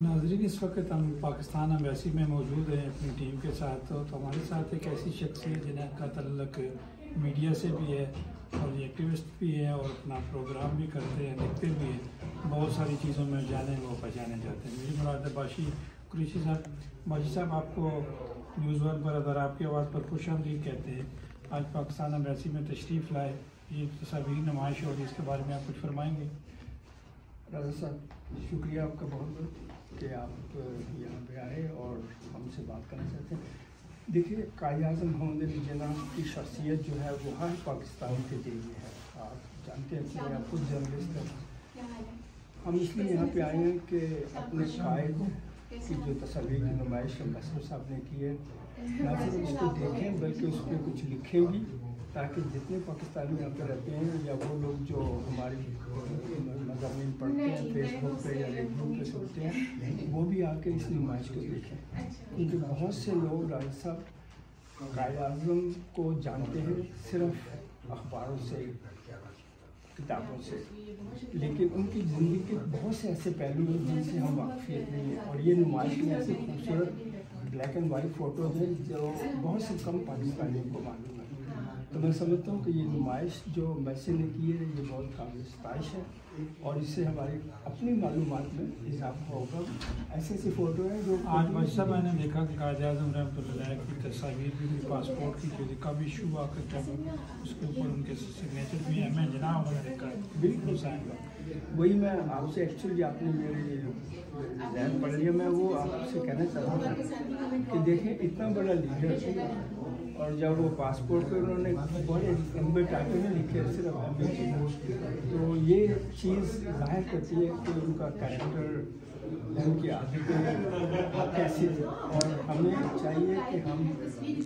नाज़रीन, इस वक्त हम पाकिस्तान एम्बेसी में मौजूद हैं अपनी टीम के साथ। तो हमारे साथ एक ऐसी शख्सियत जिनका तल्लुक़ मीडिया से भी है और ये एक्टिविस्ट भी हैं और अपना प्रोग्राम भी करते हैं, लिखते भी हैं, बहुत सारी चीज़ों में जाने वो पहचाने जाते हैं। मेरी मुराद है बाशी कुरैशी साहब। बाशी साहब, आपको न्यूज़ वन पर अगर आपकी आवाज़ पर खुशामदीद कहते हैं। आज पाकिस्तान एम्बेसी में तशरीफ़ लाए, ये तस्वीर नुमाइश हो रही है, इसके बारे में आप कुछ फरमाएँगे? राजा साहब, शुक्रिया आपका बहुत बहुत कि आप यहाँ पे आए और हमसे बात करना चाहते हैं। देखिए, कायद-ए-आज़म मोहम्मद अली जिन्ना की शख्सियत जो है वो हर पाकिस्तान के लिए है। आप जानते हैं कि आप खुद जर्नलिस्ट हैं। हम इसलिए यहाँ पे आए हैं कि अपने कायद की जो तस्वीर की नुमाइश अम्बेसडर साहब ने की है, ना सिर्फ उसको देखें बल्कि उस पर कुछ लिखें भी, ताकि जितने पाकिस्तानी यहाँ पे रहते हैं या वो लोग जो हमारी मज़ामीन पढ़ते हैं फेसबुक पे या रेडियो पे सुनते हैं, वो भी आके इस नुमाइश को देखें। क्योंकि बहुत से लोग राज साहब कायद-ए-आज़म को जानते हैं सिर्फ अखबारों से, किताबों से, लेकिन उनकी ज़िंदगी के बहुत से ऐसे पहलू हैं जिनसे हम वाक़फ़ियत नहीं है। और ये नुमाइश में ऐसे खूबसूरत ब्लैक एंड वाइट फ़ोटोज़ हैं जो बहुत से कम पाकिस्तानियों को मालूम है। तो मैं समझता हूँ कि ये नुमाइश जो एम्बेसी ने की है ये बहुत काबिल सताइश है और इससे हमारी अपनी मालूमात में इजाफा होगा। ऐसी ऐसी फ़ोटो है जो आज बादशाह साहब, मैंने देखा कि कायद-ए-आज़म रहमतुल्लाह की तस्वीर भी पासपोर्ट की जो कब इशू हुआ जब उसके ऊपर उनके सिग्नेचर भी हैं, मैं जनाब उन्होंने देखा बिल्कुल साइन। वही मैं आपसे एक्चुअली आपने मेरे जहन पढ़ लिया। मैं वो आपसे कहना चाहता हूँ कि देखें, इतना बड़ा लीडर और जब वो पासपोर्ट पे उन्होंने बड़े लंबे टाइटल में लिखे सिर्फ एम्बेसी, तो ये चीज़ जाहिर करती है कि उनका कैरेक्टर, उनकी आदतें कैसी है। और हमें चाहिए कि हम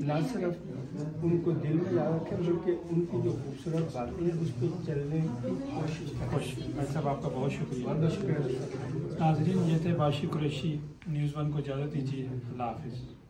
ना सिर्फ उनको दिल में याद रखें बल्कि उनकी जो खूबसूरत बातें हैं उस पर चलने की कोशिश करें। भाई साहब, आपका बहुत शुक्रिया। बहुत शुक्रिया। नाज़रीन, ये थे बाशी कुरैशी। न्यूज़ वन को इजाज़त दीजिए। अल्लाह हाफ़िज़।